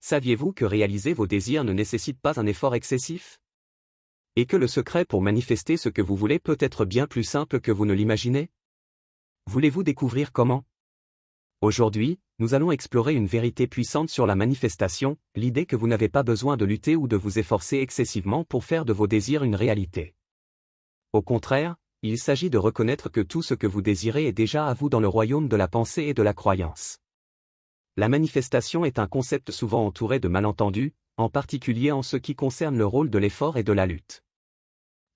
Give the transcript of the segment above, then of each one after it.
Saviez-vous que réaliser vos désirs ne nécessite pas un effort excessif? Et que le secret pour manifester ce que vous voulez peut être bien plus simple que vous ne l'imaginez? Voulez-vous découvrir comment? Aujourd'hui, nous allons explorer une vérité puissante sur la manifestation, l'idée que vous n'avez pas besoin de lutter ou de vous efforcer excessivement pour faire de vos désirs une réalité. Au contraire, il s'agit de reconnaître que tout ce que vous désirez est déjà à vous dans le royaume de la pensée et de la croyance. La manifestation est un concept souvent entouré de malentendus, en particulier en ce qui concerne le rôle de l'effort et de la lutte.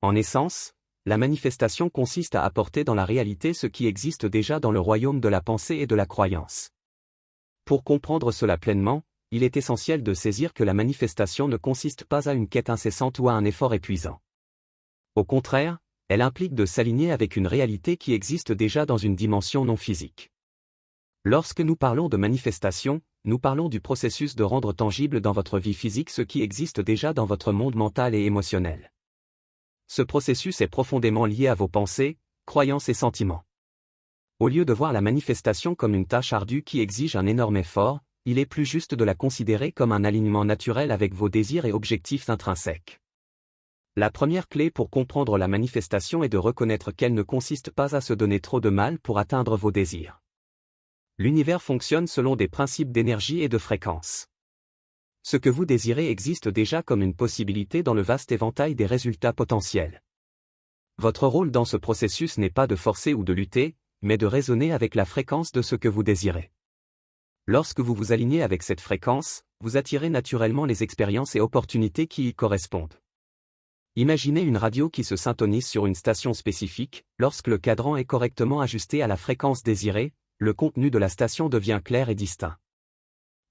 En essence, la manifestation consiste à apporter dans la réalité ce qui existe déjà dans le royaume de la pensée et de la croyance. Pour comprendre cela pleinement, il est essentiel de saisir que la manifestation ne consiste pas à une quête incessante ou à un effort épuisant. Au contraire, elle implique de s'aligner avec une réalité qui existe déjà dans une dimension non physique. Lorsque nous parlons de manifestation, nous parlons du processus de rendre tangible dans votre vie physique ce qui existe déjà dans votre monde mental et émotionnel. Ce processus est profondément lié à vos pensées, croyances et sentiments. Au lieu de voir la manifestation comme une tâche ardue qui exige un énorme effort, il est plus juste de la considérer comme un alignement naturel avec vos désirs et objectifs intrinsèques. La première clé pour comprendre la manifestation est de reconnaître qu'elle ne consiste pas à se donner trop de mal pour atteindre vos désirs. L'univers fonctionne selon des principes d'énergie et de fréquence. Ce que vous désirez existe déjà comme une possibilité dans le vaste éventail des résultats potentiels. Votre rôle dans ce processus n'est pas de forcer ou de lutter, mais de raisonner avec la fréquence de ce que vous désirez. Lorsque vous vous alignez avec cette fréquence, vous attirez naturellement les expériences et opportunités qui y correspondent. Imaginez une radio qui se syntonise sur une station spécifique. Lorsque le cadran est correctement ajusté à la fréquence désirée, le contenu de la station devient clair et distinct.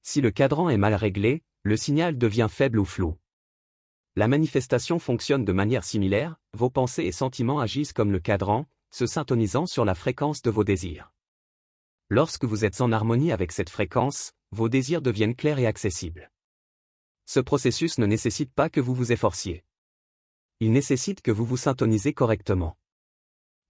Si le cadran est mal réglé, le signal devient faible ou flou. La manifestation fonctionne de manière similaire, vos pensées et sentiments agissent comme le cadran, se syntonisant sur la fréquence de vos désirs. Lorsque vous êtes en harmonie avec cette fréquence, vos désirs deviennent clairs et accessibles. Ce processus ne nécessite pas que vous vous efforciez. Il nécessite que vous vous syntonisez correctement.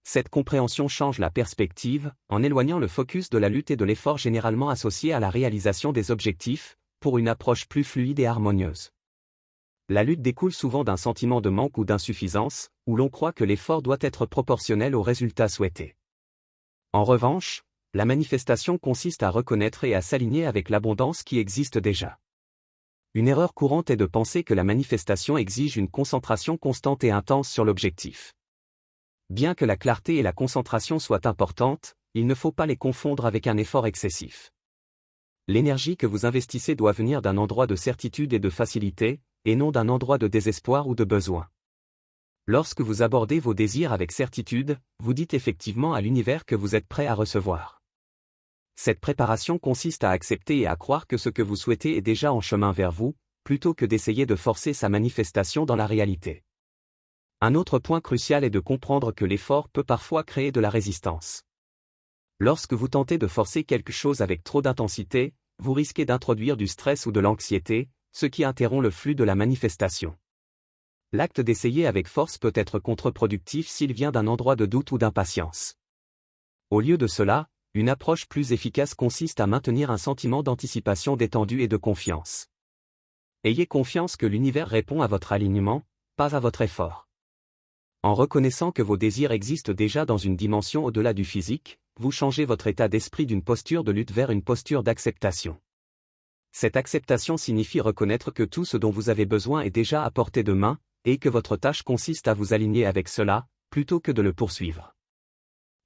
Cette compréhension change la perspective, en éloignant le focus de la lutte et de l'effort généralement associé à la réalisation des objectifs, pour une approche plus fluide et harmonieuse. La lutte découle souvent d'un sentiment de manque ou d'insuffisance, où l'on croit que l'effort doit être proportionnel au résultat souhaité. En revanche, la manifestation consiste à reconnaître et à s'aligner avec l'abondance qui existe déjà. Une erreur courante est de penser que la manifestation exige une concentration constante et intense sur l'objectif. Bien que la clarté et la concentration soient importantes, il ne faut pas les confondre avec un effort excessif. L'énergie que vous investissez doit venir d'un endroit de certitude et de facilité, et non d'un endroit de désespoir ou de besoin. Lorsque vous abordez vos désirs avec certitude, vous dites effectivement à l'univers que vous êtes prêt à recevoir. Cette préparation consiste à accepter et à croire que ce que vous souhaitez est déjà en chemin vers vous, plutôt que d'essayer de forcer sa manifestation dans la réalité. Un autre point crucial est de comprendre que l'effort peut parfois créer de la résistance. Lorsque vous tentez de forcer quelque chose avec trop d'intensité, vous risquez d'introduire du stress ou de l'anxiété, ce qui interrompt le flux de la manifestation. L'acte d'essayer avec force peut être contre-productif s'il vient d'un endroit de doute ou d'impatience. Au lieu de cela, une approche plus efficace consiste à maintenir un sentiment d'anticipation détendu et de confiance. Ayez confiance que l'univers répond à votre alignement, pas à votre effort. En reconnaissant que vos désirs existent déjà dans une dimension au-delà du physique, vous changez votre état d'esprit d'une posture de lutte vers une posture d'acceptation. Cette acceptation signifie reconnaître que tout ce dont vous avez besoin est déjà à portée de main, et que votre tâche consiste à vous aligner avec cela, plutôt que de le poursuivre.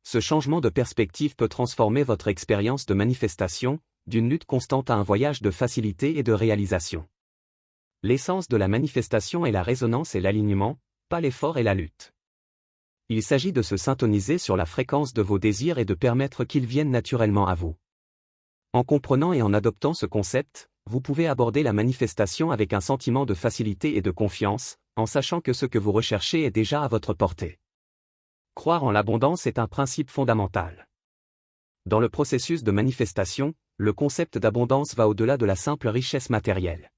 Ce changement de perspective peut transformer votre expérience de manifestation, d'une lutte constante à un voyage de facilité et de réalisation. L'essence de la manifestation est la résonance et l'alignement, pas l'effort et la lutte. Il s'agit de se syntoniser sur la fréquence de vos désirs et de permettre qu'ils viennent naturellement à vous. En comprenant et en adoptant ce concept, vous pouvez aborder la manifestation avec un sentiment de facilité et de confiance, en sachant que ce que vous recherchez est déjà à votre portée. Croire en l'abondance est un principe fondamental. Dans le processus de manifestation, le concept d'abondance va au-delà de la simple richesse matérielle.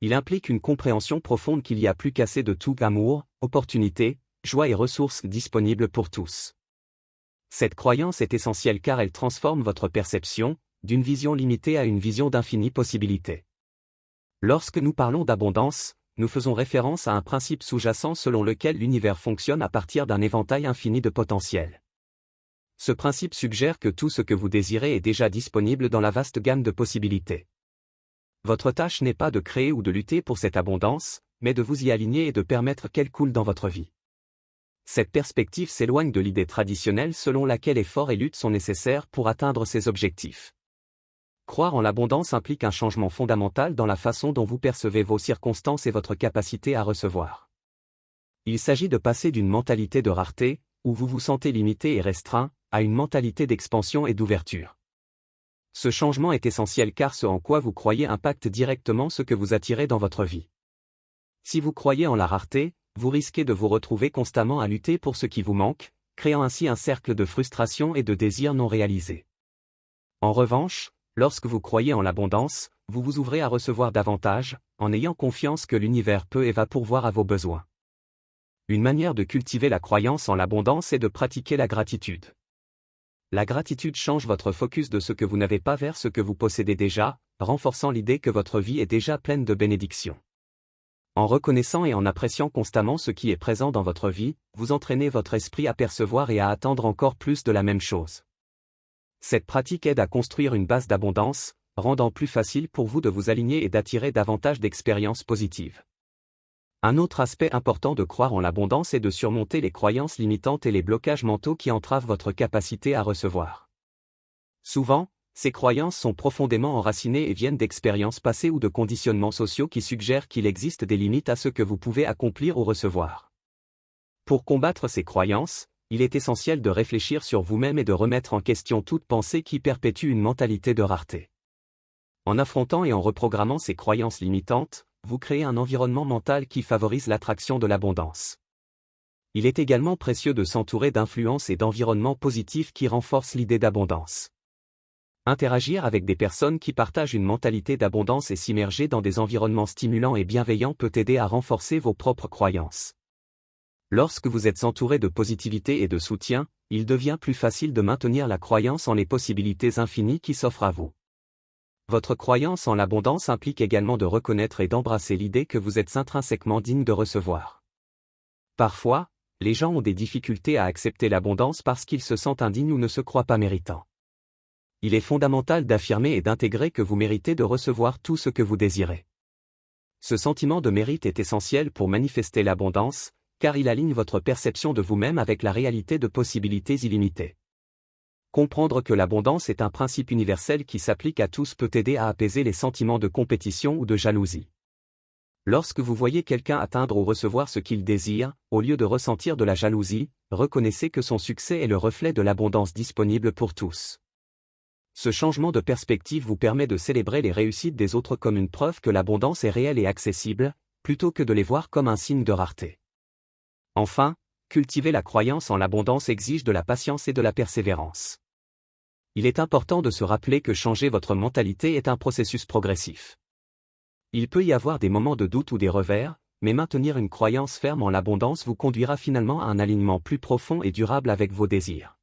Il implique une compréhension profonde qu'il y a plus qu'assez de tout amour, opportunités, joie et ressources disponibles pour tous. Cette croyance est essentielle car elle transforme votre perception, d'une vision limitée à une vision d'infinies possibilités. Lorsque nous parlons d'abondance, nous faisons référence à un principe sous-jacent selon lequel l'univers fonctionne à partir d'un éventail infini de potentiel. Ce principe suggère que tout ce que vous désirez est déjà disponible dans la vaste gamme de possibilités. Votre tâche n'est pas de créer ou de lutter pour cette abondance, mais de vous y aligner et de permettre qu'elle coule dans votre vie. Cette perspective s'éloigne de l'idée traditionnelle selon laquelle efforts et luttes sont nécessaires pour atteindre ces objectifs. Croire en l'abondance implique un changement fondamental dans la façon dont vous percevez vos circonstances et votre capacité à recevoir. Il s'agit de passer d'une mentalité de rareté, où vous vous sentez limité et restreint, à une mentalité d'expansion et d'ouverture. Ce changement est essentiel car ce en quoi vous croyez impacte directement ce que vous attirez dans votre vie. Si vous croyez en la rareté, vous risquez de vous retrouver constamment à lutter pour ce qui vous manque, créant ainsi un cercle de frustration et de désirs non réalisés. En revanche, lorsque vous croyez en l'abondance, vous vous ouvrez à recevoir davantage, en ayant confiance que l'univers peut et va pourvoir à vos besoins. Une manière de cultiver la croyance en l'abondance est de pratiquer la gratitude. La gratitude change votre focus de ce que vous n'avez pas vers ce que vous possédez déjà, renforçant l'idée que votre vie est déjà pleine de bénédictions. En reconnaissant et en appréciant constamment ce qui est présent dans votre vie, vous entraînez votre esprit à percevoir et à attendre encore plus de la même chose. Cette pratique aide à construire une base d'abondance, rendant plus facile pour vous de vous aligner et d'attirer davantage d'expériences positives. Un autre aspect important de croire en l'abondance est de surmonter les croyances limitantes et les blocages mentaux qui entravent votre capacité à recevoir. Souvent, ces croyances sont profondément enracinées et viennent d'expériences passées ou de conditionnements sociaux qui suggèrent qu'il existe des limites à ce que vous pouvez accomplir ou recevoir. Pour combattre ces croyances, il est essentiel de réfléchir sur vous-même et de remettre en question toute pensée qui perpétue une mentalité de rareté. En affrontant et en reprogrammant ces croyances limitantes, vous créez un environnement mental qui favorise l'attraction de l'abondance. Il est également précieux de s'entourer d'influences et d'environnements positifs qui renforcent l'idée d'abondance. Interagir avec des personnes qui partagent une mentalité d'abondance et s'immerger dans des environnements stimulants et bienveillants peut aider à renforcer vos propres croyances. Lorsque vous êtes entouré de positivité et de soutien, il devient plus facile de maintenir la croyance en les possibilités infinies qui s'offrent à vous. Votre croyance en l'abondance implique également de reconnaître et d'embrasser l'idée que vous êtes intrinsèquement digne de recevoir. Parfois, les gens ont des difficultés à accepter l'abondance parce qu'ils se sentent indignes ou ne se croient pas méritants. Il est fondamental d'affirmer et d'intégrer que vous méritez de recevoir tout ce que vous désirez. Ce sentiment de mérite est essentiel pour manifester l'abondance, car il aligne votre perception de vous-même avec la réalité de possibilités illimitées. Comprendre que l'abondance est un principe universel qui s'applique à tous peut aider à apaiser les sentiments de compétition ou de jalousie. Lorsque vous voyez quelqu'un atteindre ou recevoir ce qu'il désire, au lieu de ressentir de la jalousie, reconnaissez que son succès est le reflet de l'abondance disponible pour tous. Ce changement de perspective vous permet de célébrer les réussites des autres comme une preuve que l'abondance est réelle et accessible, plutôt que de les voir comme un signe de rareté. Enfin, cultiver la croyance en l'abondance exige de la patience et de la persévérance. Il est important de se rappeler que changer votre mentalité est un processus progressif. Il peut y avoir des moments de doute ou des revers, mais maintenir une croyance ferme en l'abondance vous conduira finalement à un alignement plus profond et durable avec vos désirs.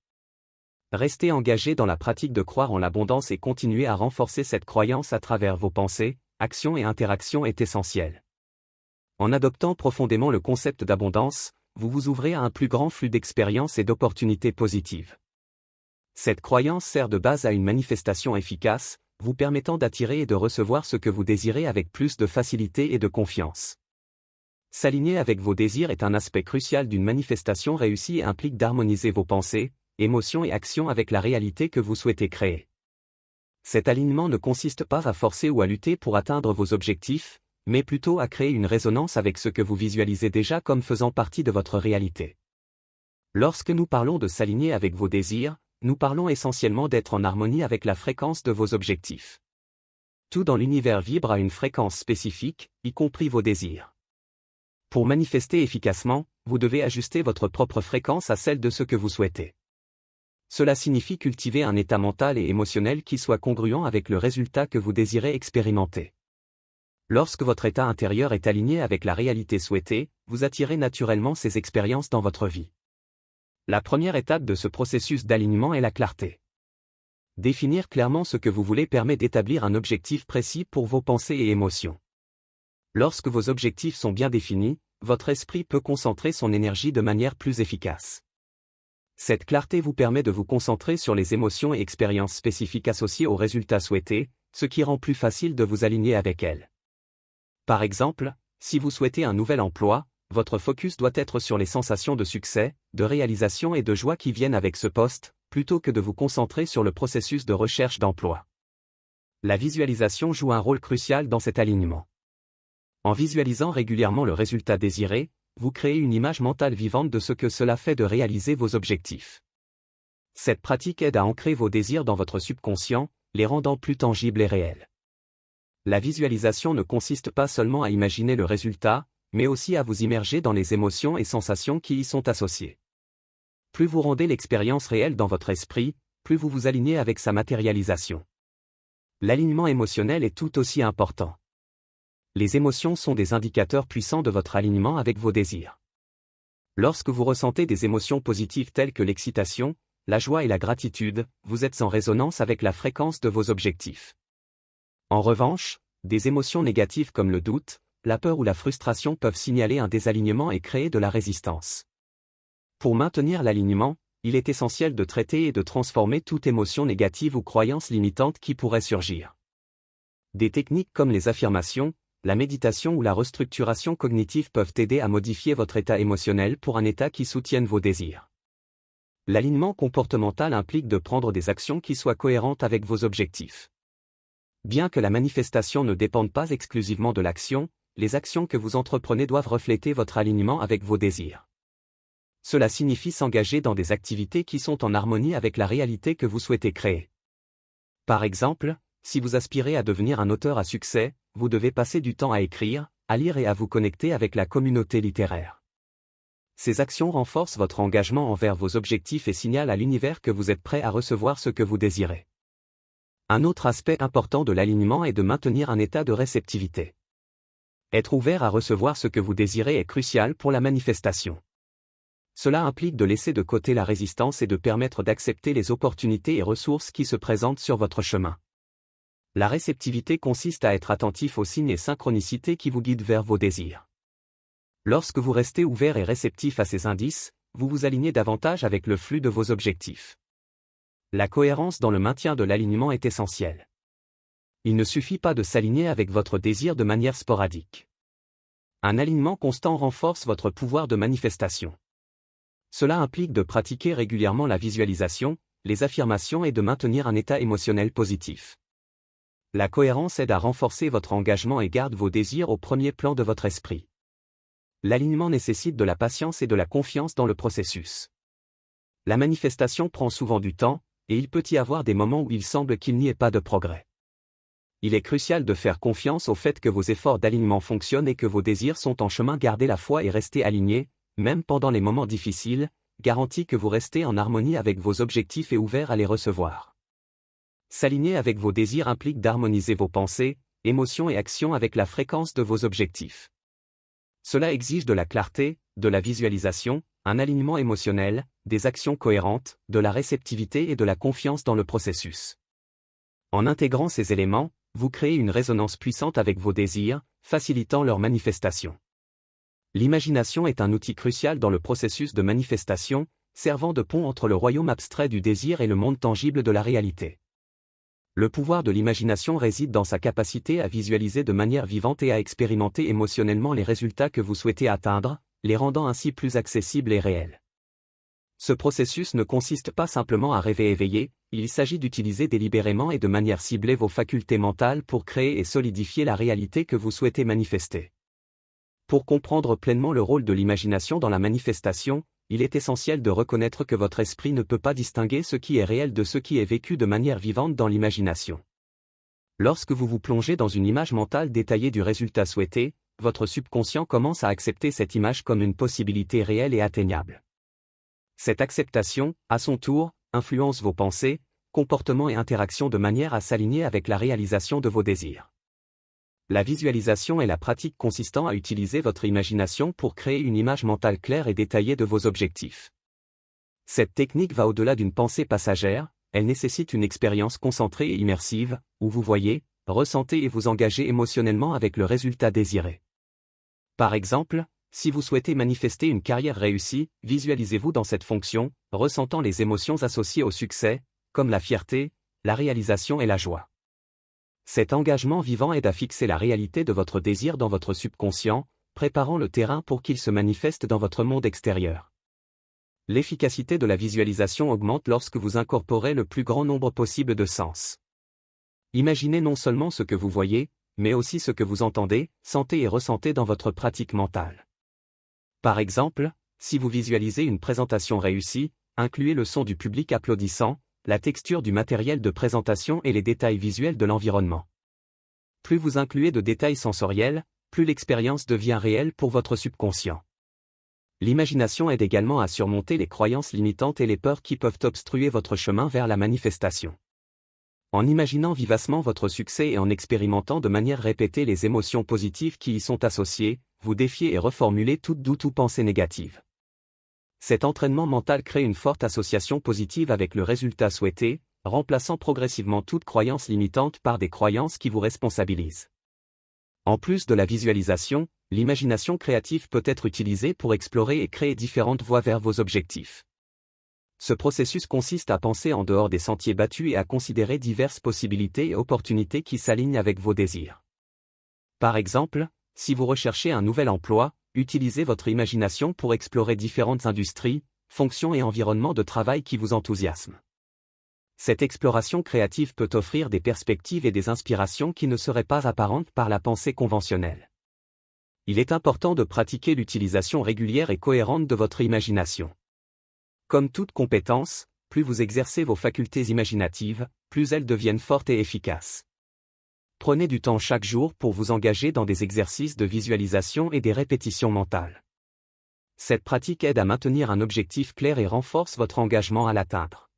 Restez engagé dans la pratique de croire en l'abondance et continuer à renforcer cette croyance à travers vos pensées, actions et interactions est essentiel. En adoptant profondément le concept d'abondance, vous vous ouvrez à un plus grand flux d'expériences et d'opportunités positives. Cette croyance sert de base à une manifestation efficace, vous permettant d'attirer et de recevoir ce que vous désirez avec plus de facilité et de confiance. S'aligner avec vos désirs est un aspect crucial d'une manifestation réussie et implique d'harmoniser vos pensées, émotions et actions avec la réalité que vous souhaitez créer. Cet alignement ne consiste pas à forcer ou à lutter pour atteindre vos objectifs, mais plutôt à créer une résonance avec ce que vous visualisez déjà comme faisant partie de votre réalité. Lorsque nous parlons de s'aligner avec vos désirs, nous parlons essentiellement d'être en harmonie avec la fréquence de vos objectifs. Tout dans l'univers vibre à une fréquence spécifique, y compris vos désirs. Pour manifester efficacement, vous devez ajuster votre propre fréquence à celle de ce que vous souhaitez. Cela signifie cultiver un état mental et émotionnel qui soit congruent avec le résultat que vous désirez expérimenter. Lorsque votre état intérieur est aligné avec la réalité souhaitée, vous attirez naturellement ces expériences dans votre vie. La première étape de ce processus d'alignement est la clarté. Définir clairement ce que vous voulez permet d'établir un objectif précis pour vos pensées et émotions. Lorsque vos objectifs sont bien définis, votre esprit peut concentrer son énergie de manière plus efficace. Cette clarté vous permet de vous concentrer sur les émotions et expériences spécifiques associées aux résultats souhaités, ce qui rend plus facile de vous aligner avec elles. Par exemple, si vous souhaitez un nouvel emploi, votre focus doit être sur les sensations de succès, de réalisation et de joie qui viennent avec ce poste, plutôt que de vous concentrer sur le processus de recherche d'emploi. La visualisation joue un rôle crucial dans cet alignement. En visualisant régulièrement le résultat désiré, vous créez une image mentale vivante de ce que cela fait de réaliser vos objectifs. Cette pratique aide à ancrer vos désirs dans votre subconscient, les rendant plus tangibles et réels. La visualisation ne consiste pas seulement à imaginer le résultat, mais aussi à vous immerger dans les émotions et sensations qui y sont associées. Plus vous rendez l'expérience réelle dans votre esprit, plus vous vous alignez avec sa matérialisation. L'alignement émotionnel est tout aussi important. Les émotions sont des indicateurs puissants de votre alignement avec vos désirs. Lorsque vous ressentez des émotions positives telles que l'excitation, la joie et la gratitude, vous êtes en résonance avec la fréquence de vos objectifs. En revanche, des émotions négatives comme le doute, la peur ou la frustration peuvent signaler un désalignement et créer de la résistance. Pour maintenir l'alignement, il est essentiel de traiter et de transformer toute émotion négative ou croyance limitante qui pourrait surgir. Des techniques comme les affirmations, la méditation ou la restructuration cognitive peuvent aider à modifier votre état émotionnel pour un état qui soutienne vos désirs. L'alignement comportemental implique de prendre des actions qui soient cohérentes avec vos objectifs. Bien que la manifestation ne dépende pas exclusivement de l'action, les actions que vous entreprenez doivent refléter votre alignement avec vos désirs. Cela signifie s'engager dans des activités qui sont en harmonie avec la réalité que vous souhaitez créer. Par exemple, si vous aspirez à devenir un auteur à succès, vous devez passer du temps à écrire, à lire et à vous connecter avec la communauté littéraire. Ces actions renforcent votre engagement envers vos objectifs et signalent à l'univers que vous êtes prêt à recevoir ce que vous désirez. Un autre aspect important de l'alignement est de maintenir un état de réceptivité. Être ouvert à recevoir ce que vous désirez est crucial pour la manifestation. Cela implique de laisser de côté la résistance et de permettre d'accepter les opportunités et ressources qui se présentent sur votre chemin. La réceptivité consiste à être attentif aux signes et synchronicités qui vous guident vers vos désirs. Lorsque vous restez ouvert et réceptif à ces indices, vous vous alignez davantage avec le flux de vos objectifs. La cohérence dans le maintien de l'alignement est essentielle. Il ne suffit pas de s'aligner avec votre désir de manière sporadique. Un alignement constant renforce votre pouvoir de manifestation. Cela implique de pratiquer régulièrement la visualisation, les affirmations et de maintenir un état émotionnel positif. La cohérence aide à renforcer votre engagement et garde vos désirs au premier plan de votre esprit. L'alignement nécessite de la patience et de la confiance dans le processus. La manifestation prend souvent du temps, et il peut y avoir des moments où il semble qu'il n'y ait pas de progrès. Il est crucial de faire confiance au fait que vos efforts d'alignement fonctionnent et que vos désirs sont en chemin. Gardez la foi et restez alignés, même pendant les moments difficiles, garantit que vous restez en harmonie avec vos objectifs et ouverts à les recevoir. S'aligner avec vos désirs implique d'harmoniser vos pensées, émotions et actions avec la fréquence de vos objectifs. Cela exige de la clarté, de la visualisation, un alignement émotionnel, des actions cohérentes, de la réceptivité et de la confiance dans le processus. En intégrant ces éléments, vous créez une résonance puissante avec vos désirs, facilitant leur manifestation. L'imagination est un outil crucial dans le processus de manifestation, servant de pont entre le royaume abstrait du désir et le monde tangible de la réalité. Le pouvoir de l'imagination réside dans sa capacité à visualiser de manière vivante et à expérimenter émotionnellement les résultats que vous souhaitez atteindre, les rendant ainsi plus accessibles et réels. Ce processus ne consiste pas simplement à rêver éveillé, il s'agit d'utiliser délibérément et de manière ciblée vos facultés mentales pour créer et solidifier la réalité que vous souhaitez manifester. Pour comprendre pleinement le rôle de l'imagination dans la manifestation, il est essentiel de reconnaître que votre esprit ne peut pas distinguer ce qui est réel de ce qui est vécu de manière vivante dans l'imagination. Lorsque vous vous plongez dans une image mentale détaillée du résultat souhaité, votre subconscient commence à accepter cette image comme une possibilité réelle et atteignable. Cette acceptation, à son tour, influence vos pensées, comportements et interactions de manière à s'aligner avec la réalisation de vos désirs. La visualisation est la pratique consistant à utiliser votre imagination pour créer une image mentale claire et détaillée de vos objectifs. Cette technique va au-delà d'une pensée passagère, elle nécessite une expérience concentrée et immersive, où vous voyez, ressentez et vous engagez émotionnellement avec le résultat désiré. Par exemple, si vous souhaitez manifester une carrière réussie, visualisez-vous dans cette fonction, ressentant les émotions associées au succès, comme la fierté, la réalisation et la joie. Cet engagement vivant aide à fixer la réalité de votre désir dans votre subconscient, préparant le terrain pour qu'il se manifeste dans votre monde extérieur. L'efficacité de la visualisation augmente lorsque vous incorporez le plus grand nombre possible de sens. Imaginez non seulement ce que vous voyez, mais aussi ce que vous entendez, sentez et ressentez dans votre pratique mentale. Par exemple, si vous visualisez une présentation réussie, incluez le son du public applaudissant, la texture du matériel de présentation et les détails visuels de l'environnement. Plus vous incluez de détails sensoriels, plus l'expérience devient réelle pour votre subconscient. L'imagination aide également à surmonter les croyances limitantes et les peurs qui peuvent obstruer votre chemin vers la manifestation. En imaginant vivacement votre succès et en expérimentant de manière répétée les émotions positives qui y sont associées, vous défiez et reformulez toute doute ou pensée négative. Cet entraînement mental crée une forte association positive avec le résultat souhaité, remplaçant progressivement toute croyance limitante par des croyances qui vous responsabilisent. En plus de la visualisation, l'imagination créative peut être utilisée pour explorer et créer différentes voies vers vos objectifs. Ce processus consiste à penser en dehors des sentiers battus et à considérer diverses possibilités et opportunités qui s'alignent avec vos désirs. Par exemple, si vous recherchez un nouvel emploi, utilisez votre imagination pour explorer différentes industries, fonctions et environnements de travail qui vous enthousiasment. Cette exploration créative peut offrir des perspectives et des inspirations qui ne seraient pas apparentes par la pensée conventionnelle. Il est important de pratiquer l'utilisation régulière et cohérente de votre imagination. Comme toute compétence, plus vous exercez vos facultés imaginatives, plus elles deviennent fortes et efficaces. Prenez du temps chaque jour pour vous engager dans des exercices de visualisation et des répétitions mentales. Cette pratique aide à maintenir un objectif clair et renforce votre engagement à l'atteindre.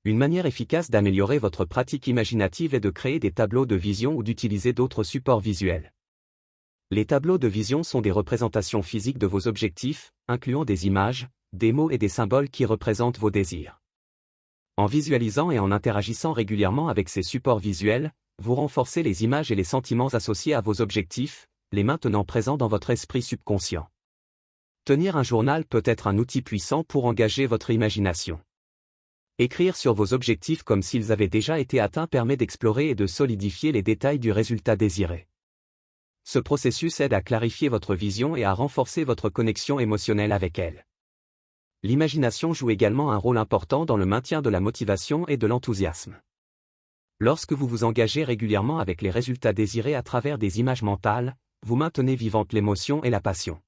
Une manière efficace d'améliorer votre pratique imaginative est de créer des tableaux de vision ou d'utiliser d'autres supports visuels. Les tableaux de vision sont des représentations physiques de vos objectifs, incluant des images, des mots et des symboles qui représentent vos désirs. En visualisant et en interagissant régulièrement avec ces supports visuels, vous renforcez les images et les sentiments associés à vos objectifs, les maintenant présents dans votre esprit subconscient. Tenir un journal peut être un outil puissant pour engager votre imagination. Écrire sur vos objectifs comme s'ils avaient déjà été atteints permet d'explorer et de solidifier les détails du résultat désiré. Ce processus aide à clarifier votre vision et à renforcer votre connexion émotionnelle avec elle. L'imagination joue également un rôle important dans le maintien de la motivation et de l'enthousiasme. Lorsque vous vous engagez régulièrement avec les résultats désirés à travers des images mentales, vous maintenez vivante l'émotion et la passion.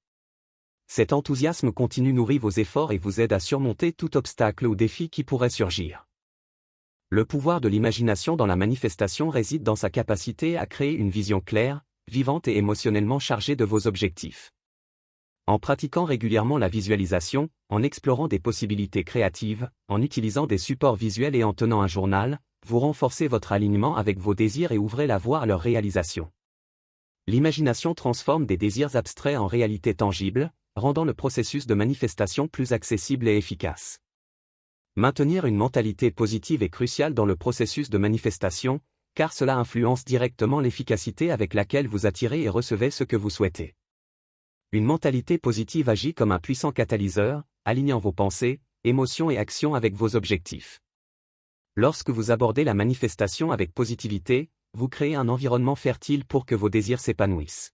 Cet enthousiasme continu nourrit vos efforts et vous aide à surmonter tout obstacle ou défi qui pourrait surgir. Le pouvoir de l'imagination dans la manifestation réside dans sa capacité à créer une vision claire, vivante et émotionnellement chargée de vos objectifs. En pratiquant régulièrement la visualisation, en explorant des possibilités créatives, en utilisant des supports visuels et en tenant un journal, vous renforcez votre alignement avec vos désirs et ouvrez la voie à leur réalisation. L'imagination transforme des désirs abstraits en réalité tangible, rendant le processus de manifestation plus accessible et efficace. Maintenir une mentalité positive est crucial dans le processus de manifestation, car cela influence directement l'efficacité avec laquelle vous attirez et recevez ce que vous souhaitez. Une mentalité positive agit comme un puissant catalyseur, alignant vos pensées, émotions et actions avec vos objectifs. Lorsque vous abordez la manifestation avec positivité, vous créez un environnement fertile pour que vos désirs s'épanouissent.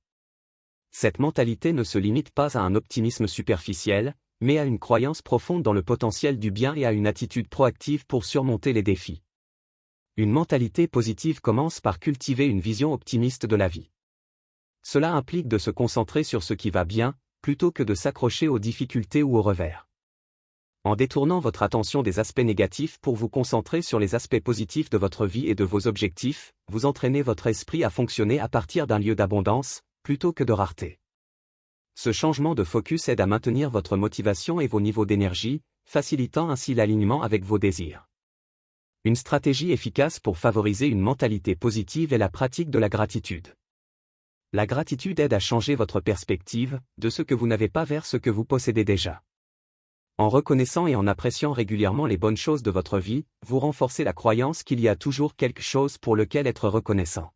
Cette mentalité ne se limite pas à un optimisme superficiel, mais à une croyance profonde dans le potentiel du bien et à une attitude proactive pour surmonter les défis. Une mentalité positive commence par cultiver une vision optimiste de la vie. Cela implique de se concentrer sur ce qui va bien, plutôt que de s'accrocher aux difficultés ou aux revers. En détournant votre attention des aspects négatifs pour vous concentrer sur les aspects positifs de votre vie et de vos objectifs, vous entraînez votre esprit à fonctionner à partir d'un lieu d'abondance, plutôt que de rareté. Ce changement de focus aide à maintenir votre motivation et vos niveaux d'énergie, facilitant ainsi l'alignement avec vos désirs. Une stratégie efficace pour favoriser une mentalité positive est la pratique de la gratitude. La gratitude aide à changer votre perspective, de ce que vous n'avez pas vers ce que vous possédez déjà. En reconnaissant et en appréciant régulièrement les bonnes choses de votre vie, vous renforcez la croyance qu'il y a toujours quelque chose pour lequel être reconnaissant.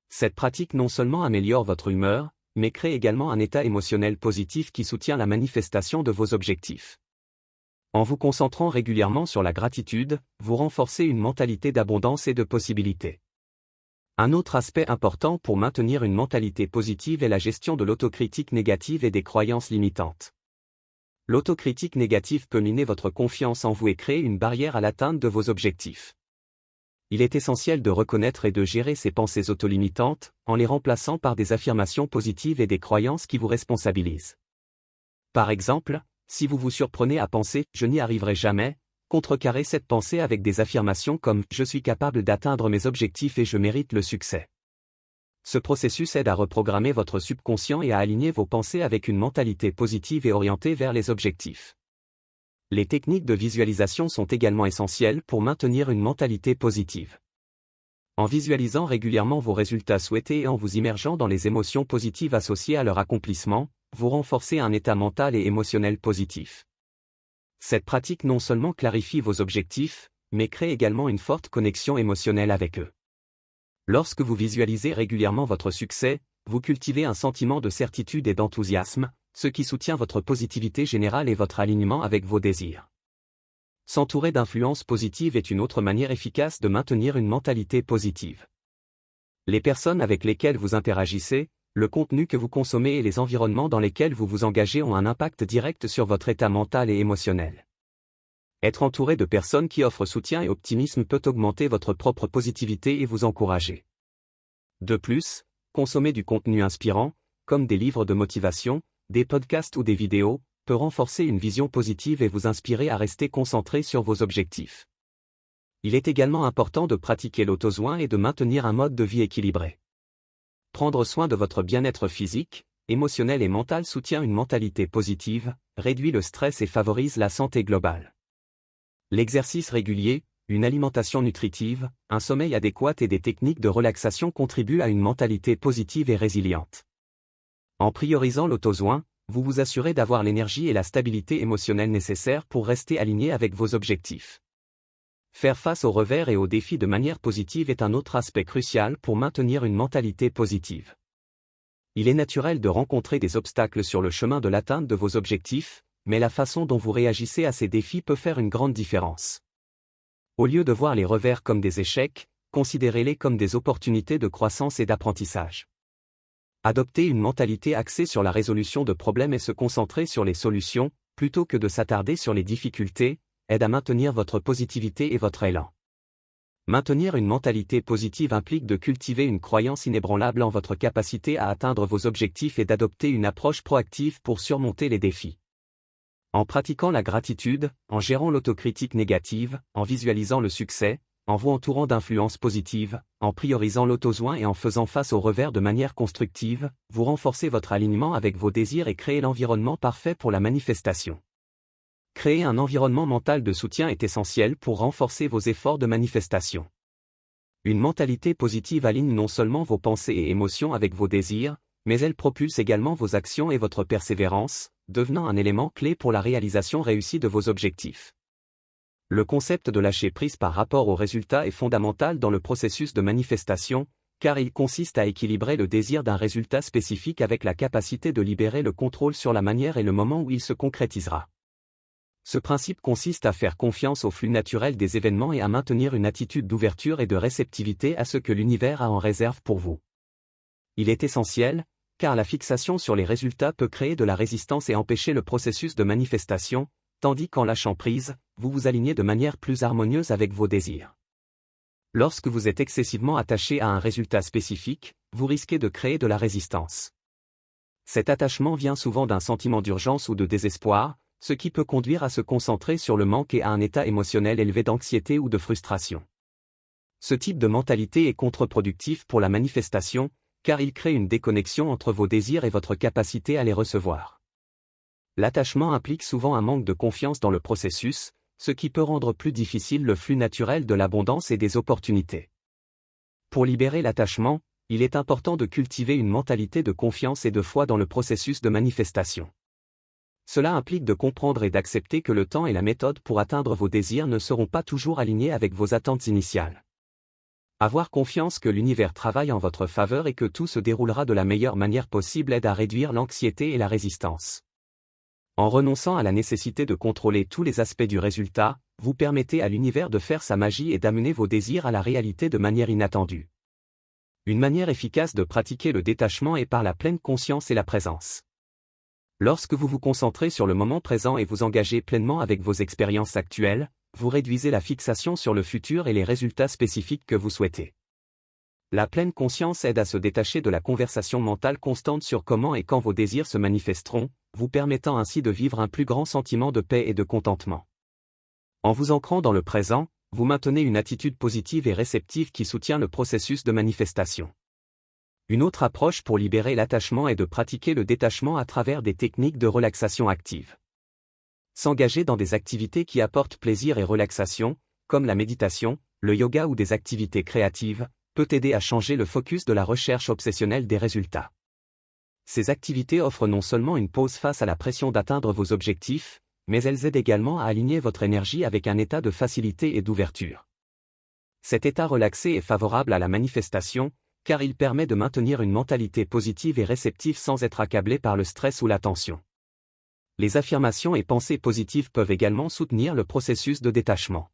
Cette pratique non seulement améliore votre humeur, mais crée également un état émotionnel positif qui soutient la manifestation de vos objectifs. En vous concentrant régulièrement sur la gratitude, vous renforcez une mentalité d'abondance et de possibilités. Un autre aspect important pour maintenir une mentalité positive est la gestion de l'autocritique négative et des croyances limitantes. L'autocritique négative peut miner votre confiance en vous et créer une barrière à l'atteinte de vos objectifs. Il est essentiel de reconnaître et de gérer ces pensées autolimitantes, en les remplaçant par des affirmations positives et des croyances qui vous responsabilisent. Par exemple, si vous vous surprenez à penser « je n'y arriverai jamais », contrecarrez cette pensée avec des affirmations comme « je suis capable d'atteindre mes objectifs et je mérite le succès ». Ce processus aide à reprogrammer votre subconscient et à aligner vos pensées avec une mentalité positive et orientée vers les objectifs. Les techniques de visualisation sont également essentielles pour maintenir une mentalité positive. En visualisant régulièrement vos résultats souhaités et en vous immergeant dans les émotions positives associées à leur accomplissement, vous renforcez un état mental et émotionnel positif. Cette pratique non seulement clarifie vos objectifs, mais crée également une forte connexion émotionnelle avec eux. Lorsque vous visualisez régulièrement votre succès, vous cultivez un sentiment de certitude et d'enthousiasme, ce qui soutient votre positivité générale et votre alignement avec vos désirs. S'entourer d'influences positives est une autre manière efficace de maintenir une mentalité positive. Les personnes avec lesquelles vous interagissez, le contenu que vous consommez et les environnements dans lesquels vous vous engagez ont un impact direct sur votre état mental et émotionnel. Être entouré de personnes qui offrent soutien et optimisme peut augmenter votre propre positivité et vous encourager. De plus, consommer du contenu inspirant, comme des livres de motivation, des podcasts ou des vidéos, peut renforcer une vision positive et vous inspirer à rester concentré sur vos objectifs. Il est également important de pratiquer l'auto-soin et de maintenir un mode de vie équilibré. Prendre soin de votre bien-être physique, émotionnel et mental soutient une mentalité positive, réduit le stress et favorise la santé globale. L'exercice régulier, une alimentation nutritive, un sommeil adéquat et des techniques de relaxation contribuent à une mentalité positive et résiliente. En priorisant l'auto-soin, vous vous assurez d'avoir l'énergie et la stabilité émotionnelle nécessaires pour rester aligné avec vos objectifs. Faire face aux revers et aux défis de manière positive est un autre aspect crucial pour maintenir une mentalité positive. Il est naturel de rencontrer des obstacles sur le chemin de l'atteinte de vos objectifs, mais la façon dont vous réagissez à ces défis peut faire une grande différence. Au lieu de voir les revers comme des échecs, considérez-les comme des opportunités de croissance et d'apprentissage. Adopter une mentalité axée sur la résolution de problèmes et se concentrer sur les solutions, plutôt que de s'attarder sur les difficultés, aide à maintenir votre positivité et votre élan. Maintenir une mentalité positive implique de cultiver une croyance inébranlable en votre capacité à atteindre vos objectifs et d'adopter une approche proactive pour surmonter les défis. En pratiquant la gratitude, en gérant l'autocritique négative, en visualisant le succès, en vous entourant d'influences positives, en priorisant l'auto-soin et en faisant face aux revers de manière constructive, vous renforcez votre alignement avec vos désirs et créez l'environnement parfait pour la manifestation. Créer un environnement mental de soutien est essentiel pour renforcer vos efforts de manifestation. Une mentalité positive aligne non seulement vos pensées et émotions avec vos désirs, mais elle propulse également vos actions et votre persévérance, devenant un élément clé pour la réalisation réussie de vos objectifs. Le concept de lâcher prise par rapport aux résultats est fondamental dans le processus de manifestation, car il consiste à équilibrer le désir d'un résultat spécifique avec la capacité de libérer le contrôle sur la manière et le moment où il se concrétisera. Ce principe consiste à faire confiance au flux naturel des événements et à maintenir une attitude d'ouverture et de réceptivité à ce que l'univers a en réserve pour vous. Il est essentiel, car la fixation sur les résultats peut créer de la résistance et empêcher le processus de manifestation, tandis qu'en lâchant prise, vous vous alignez de manière plus harmonieuse avec vos désirs. Lorsque vous êtes excessivement attaché à un résultat spécifique, vous risquez de créer de la résistance. Cet attachement vient souvent d'un sentiment d'urgence ou de désespoir, ce qui peut conduire à se concentrer sur le manque et à un état émotionnel élevé d'anxiété ou de frustration. Ce type de mentalité est contre-productif pour la manifestation, car il crée une déconnexion entre vos désirs et votre capacité à les recevoir. L'attachement implique souvent un manque de confiance dans le processus, ce qui peut rendre plus difficile le flux naturel de l'abondance et des opportunités. Pour libérer l'attachement, il est important de cultiver une mentalité de confiance et de foi dans le processus de manifestation. Cela implique de comprendre et d'accepter que le temps et la méthode pour atteindre vos désirs ne seront pas toujours alignés avec vos attentes initiales. Avoir confiance que l'univers travaille en votre faveur et que tout se déroulera de la meilleure manière possible aide à réduire l'anxiété et la résistance. En renonçant à la nécessité de contrôler tous les aspects du résultat, vous permettez à l'univers de faire sa magie et d'amener vos désirs à la réalité de manière inattendue. Une manière efficace de pratiquer le détachement est par la pleine conscience et la présence. Lorsque vous vous concentrez sur le moment présent et vous engagez pleinement avec vos expériences actuelles, vous réduisez la fixation sur le futur et les résultats spécifiques que vous souhaitez. La pleine conscience aide à se détacher de la conversation mentale constante sur comment et quand vos désirs se manifesteront, vous permettant ainsi de vivre un plus grand sentiment de paix et de contentement. En vous ancrant dans le présent, vous maintenez une attitude positive et réceptive qui soutient le processus de manifestation. Une autre approche pour libérer l'attachement est de pratiquer le détachement à travers des techniques de relaxation active. S'engager dans des activités qui apportent plaisir et relaxation, comme la méditation, le yoga ou des activités créatives, peut aider à changer le focus de la recherche obsessionnelle des résultats. Ces activités offrent non seulement une pause face à la pression d'atteindre vos objectifs, mais elles aident également à aligner votre énergie avec un état de facilité et d'ouverture. Cet état relaxé est favorable à la manifestation, car il permet de maintenir une mentalité positive et réceptive sans être accablé par le stress ou la tension. Les affirmations et pensées positives peuvent également soutenir le processus de détachement.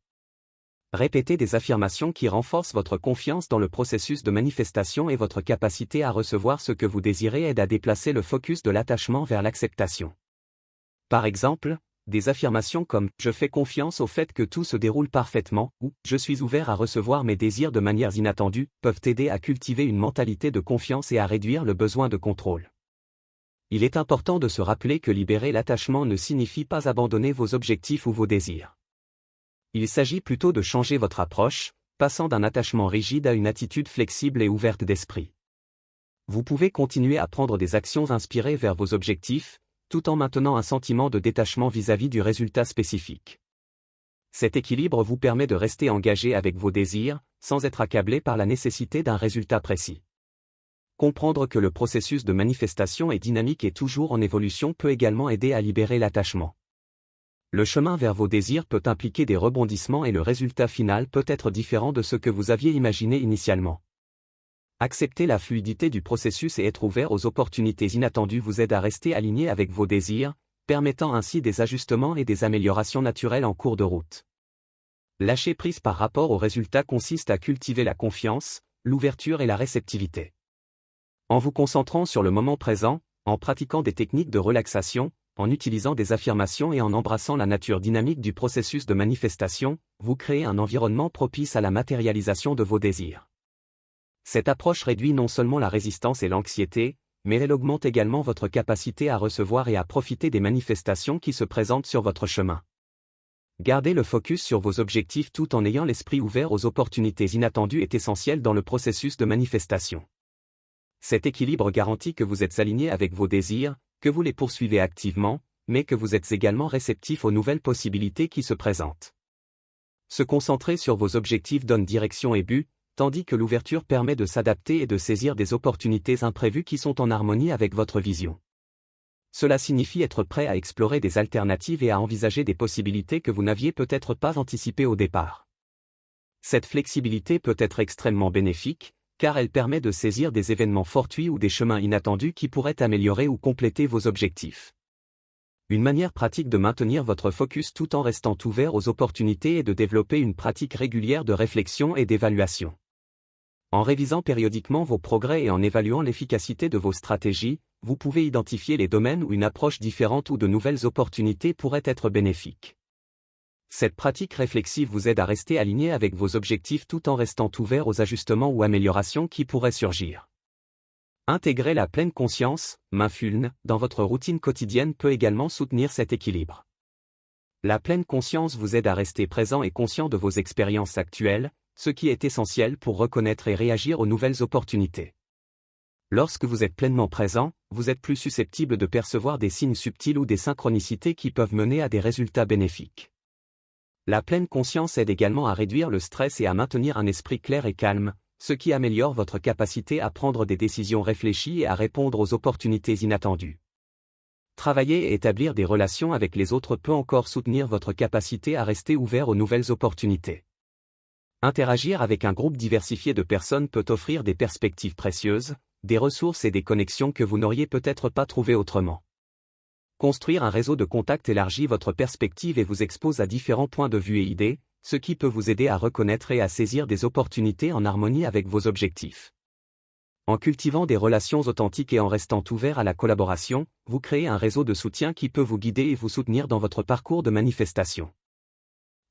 Répétez des affirmations qui renforcent votre confiance dans le processus de manifestation et votre capacité à recevoir ce que vous désirez aide à déplacer le focus de l'attachement vers l'acceptation. Par exemple, des affirmations comme « Je fais confiance au fait que tout se déroule parfaitement » ou « Je suis ouvert à recevoir mes désirs de manière inattendue » peuvent aider à cultiver une mentalité de confiance et à réduire le besoin de contrôle. Il est important de se rappeler que libérer l'attachement ne signifie pas abandonner vos objectifs ou vos désirs. Il s'agit plutôt de changer votre approche, passant d'un attachement rigide à une attitude flexible et ouverte d'esprit. Vous pouvez continuer à prendre des actions inspirées vers vos objectifs, tout en maintenant un sentiment de détachement vis-à-vis du résultat spécifique. Cet équilibre vous permet de rester engagé avec vos désirs, sans être accablé par la nécessité d'un résultat précis. Comprendre que le processus de manifestation est dynamique et toujours en évolution peut également aider à libérer l'attachement. Le chemin vers vos désirs peut impliquer des rebondissements et le résultat final peut être différent de ce que vous aviez imaginé initialement. Accepter la fluidité du processus et être ouvert aux opportunités inattendues vous aide à rester aligné avec vos désirs, permettant ainsi des ajustements et des améliorations naturelles en cours de route. Lâcher prise par rapport aux résultats consiste à cultiver la confiance, l'ouverture et la réceptivité. En vous concentrant sur le moment présent, en pratiquant des techniques de relaxation, en utilisant des affirmations et en embrassant la nature dynamique du processus de manifestation, vous créez un environnement propice à la matérialisation de vos désirs. Cette approche réduit non seulement la résistance et l'anxiété, mais elle augmente également votre capacité à recevoir et à profiter des manifestations qui se présentent sur votre chemin. Garder le focus sur vos objectifs tout en ayant l'esprit ouvert aux opportunités inattendues est essentiel dans le processus de manifestation. Cet équilibre garantit que vous êtes aligné avec vos désirs, que vous les poursuivez activement, mais que vous êtes également réceptif aux nouvelles possibilités qui se présentent. Se concentrer sur vos objectifs donne direction et but, tandis que l'ouverture permet de s'adapter et de saisir des opportunités imprévues qui sont en harmonie avec votre vision. Cela signifie être prêt à explorer des alternatives et à envisager des possibilités que vous n'aviez peut-être pas anticipées au départ. Cette flexibilité peut être extrêmement bénéfique, car elle permet de saisir des événements fortuits ou des chemins inattendus qui pourraient améliorer ou compléter vos objectifs. Une manière pratique de maintenir votre focus tout en restant ouvert aux opportunités est de développer une pratique régulière de réflexion et d'évaluation. En révisant périodiquement vos progrès et en évaluant l'efficacité de vos stratégies, vous pouvez identifier les domaines où une approche différente ou de nouvelles opportunités pourraient être bénéfiques. Cette pratique réflexive vous aide à rester aligné avec vos objectifs tout en restant ouvert aux ajustements ou améliorations qui pourraient surgir. Intégrer la pleine conscience, mindfulness, dans votre routine quotidienne peut également soutenir cet équilibre. La pleine conscience vous aide à rester présent et conscient de vos expériences actuelles, ce qui est essentiel pour reconnaître et réagir aux nouvelles opportunités. Lorsque vous êtes pleinement présent, vous êtes plus susceptible de percevoir des signes subtils ou des synchronicités qui peuvent mener à des résultats bénéfiques. La pleine conscience aide également à réduire le stress et à maintenir un esprit clair et calme, ce qui améliore votre capacité à prendre des décisions réfléchies et à répondre aux opportunités inattendues. Travailler et établir des relations avec les autres peut encore soutenir votre capacité à rester ouvert aux nouvelles opportunités. Interagir avec un groupe diversifié de personnes peut offrir des perspectives précieuses, des ressources et des connexions que vous n'auriez peut-être pas trouvées autrement. Construire un réseau de contacts élargit votre perspective et vous expose à différents points de vue et idées, ce qui peut vous aider à reconnaître et à saisir des opportunités en harmonie avec vos objectifs. En cultivant des relations authentiques et en restant ouvert à la collaboration, vous créez un réseau de soutien qui peut vous guider et vous soutenir dans votre parcours de manifestation.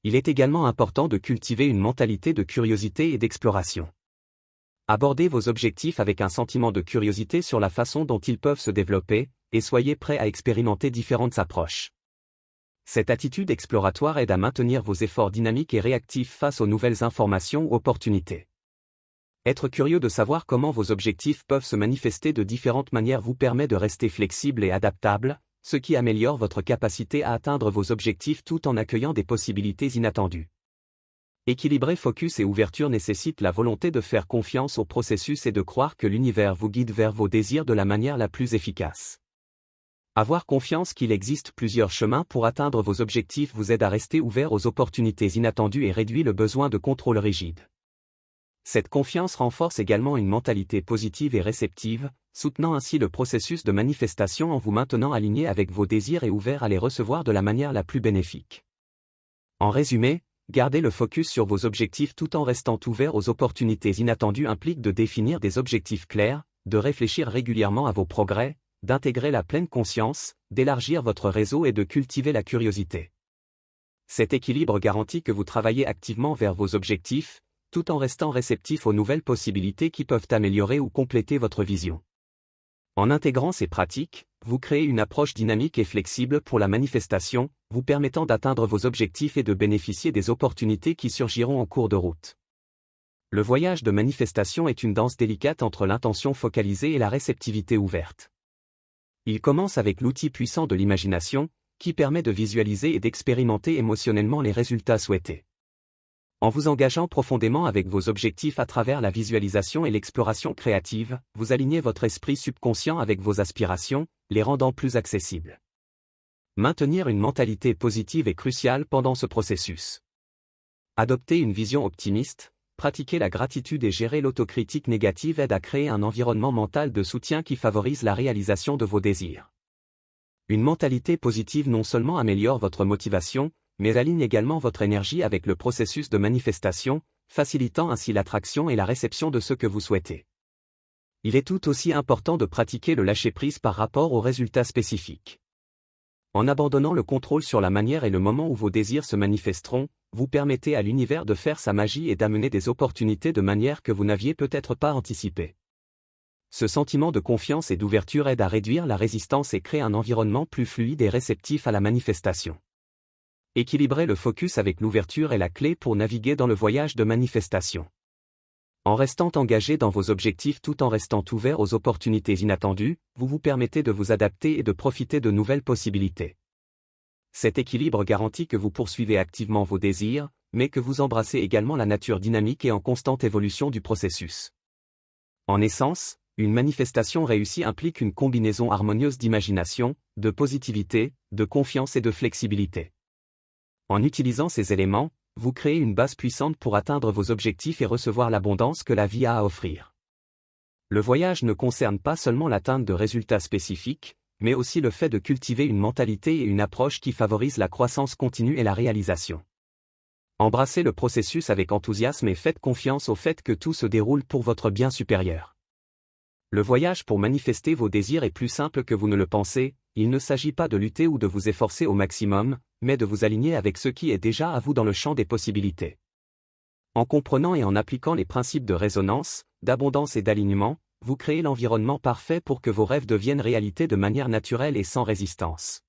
Il est également important de cultiver une mentalité de curiosité et d'exploration. Abordez vos objectifs avec un sentiment de curiosité sur la façon dont ils peuvent se développer, et soyez prêt à expérimenter différentes approches. Cette attitude exploratoire aide à maintenir vos efforts dynamiques et réactifs face aux nouvelles informations ou opportunités. Être curieux de savoir comment vos objectifs peuvent se manifester de différentes manières vous permet de rester flexible et adaptable, ce qui améliore votre capacité à atteindre vos objectifs tout en accueillant des possibilités inattendues. Équilibrer focus et ouverture nécessite la volonté de faire confiance au processus et de croire que l'univers vous guide vers vos désirs de la manière la plus efficace. Avoir confiance qu'il existe plusieurs chemins pour atteindre vos objectifs vous aide à rester ouvert aux opportunités inattendues et réduit le besoin de contrôle rigide. Cette confiance renforce également une mentalité positive et réceptive, soutenant ainsi le processus de manifestation en vous maintenant aligné avec vos désirs et ouvert à les recevoir de la manière la plus bénéfique. En résumé, garder le focus sur vos objectifs tout en restant ouvert aux opportunités inattendues implique de définir des objectifs clairs, de réfléchir régulièrement à vos progrès, d'intégrer la pleine conscience, d'élargir votre réseau et de cultiver la curiosité. Cet équilibre garantit que vous travaillez activement vers vos objectifs, tout en restant réceptif aux nouvelles possibilités qui peuvent améliorer ou compléter votre vision. En intégrant ces pratiques, vous créez une approche dynamique et flexible pour la manifestation, vous permettant d'atteindre vos objectifs et de bénéficier des opportunités qui surgiront en cours de route. Le voyage de manifestation est une danse délicate entre l'intention focalisée et la réceptivité ouverte. Il commence avec l'outil puissant de l'imagination, qui permet de visualiser et d'expérimenter émotionnellement les résultats souhaités. En vous engageant profondément avec vos objectifs à travers la visualisation et l'exploration créative, vous alignez votre esprit subconscient avec vos aspirations, les rendant plus accessibles. Maintenir une mentalité positive est crucial pendant ce processus. Adopter une vision optimiste, pratiquer la gratitude et gérer l'autocritique négative aide à créer un environnement mental de soutien qui favorise la réalisation de vos désirs. Une mentalité positive non seulement améliore votre motivation, mais aligne également votre énergie avec le processus de manifestation, facilitant ainsi l'attraction et la réception de ce que vous souhaitez. Il est tout aussi important de pratiquer le lâcher-prise par rapport aux résultats spécifiques. En abandonnant le contrôle sur la manière et le moment où vos désirs se manifesteront, vous permettez à l'univers de faire sa magie et d'amener des opportunités de manière que vous n'aviez peut-être pas anticipée. Ce sentiment de confiance et d'ouverture aide à réduire la résistance et crée un environnement plus fluide et réceptif à la manifestation. Équilibrer le focus avec l'ouverture est la clé pour naviguer dans le voyage de manifestation. En restant engagé dans vos objectifs tout en restant ouvert aux opportunités inattendues, vous vous permettez de vous adapter et de profiter de nouvelles possibilités. Cet équilibre garantit que vous poursuivez activement vos désirs, mais que vous embrassez également la nature dynamique et en constante évolution du processus. En essence, une manifestation réussie implique une combinaison harmonieuse d'imagination, de positivité, de confiance et de flexibilité. En utilisant ces éléments, vous créez une base puissante pour atteindre vos objectifs et recevoir l'abondance que la vie a à offrir. Le voyage ne concerne pas seulement l'atteinte de résultats spécifiques, mais aussi le fait de cultiver une mentalité et une approche qui favorisent la croissance continue et la réalisation. Embrassez le processus avec enthousiasme et faites confiance au fait que tout se déroule pour votre bien supérieur. Le voyage pour manifester vos désirs est plus simple que vous ne le pensez, il ne s'agit pas de lutter ou de vous efforcer au maximum, mais de vous aligner avec ce qui est déjà à vous dans le champ des possibilités. En comprenant et en appliquant les principes de résonance, d'abondance et d'alignement, vous créez l'environnement parfait pour que vos rêves deviennent réalité de manière naturelle et sans résistance.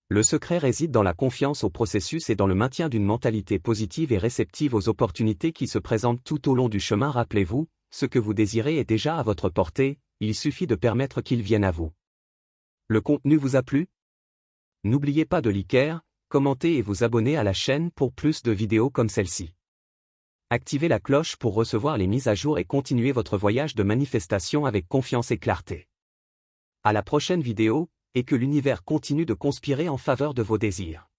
Le secret réside dans la confiance au processus et dans le maintien d'une mentalité positive et réceptive aux opportunités qui se présentent tout au long du chemin. Rappelez-vous, ce que vous désirez est déjà à votre portée, il suffit de permettre qu'il vienne à vous. Le contenu vous a plu? N'oubliez pas de liker, commenter et vous abonner à la chaîne pour plus de vidéos comme celle-ci. Activez la cloche pour recevoir les mises à jour et continuez votre voyage de manifestation avec confiance et clarté. À la prochaine vidéo, et que l'univers continue de conspirer en faveur de vos désirs.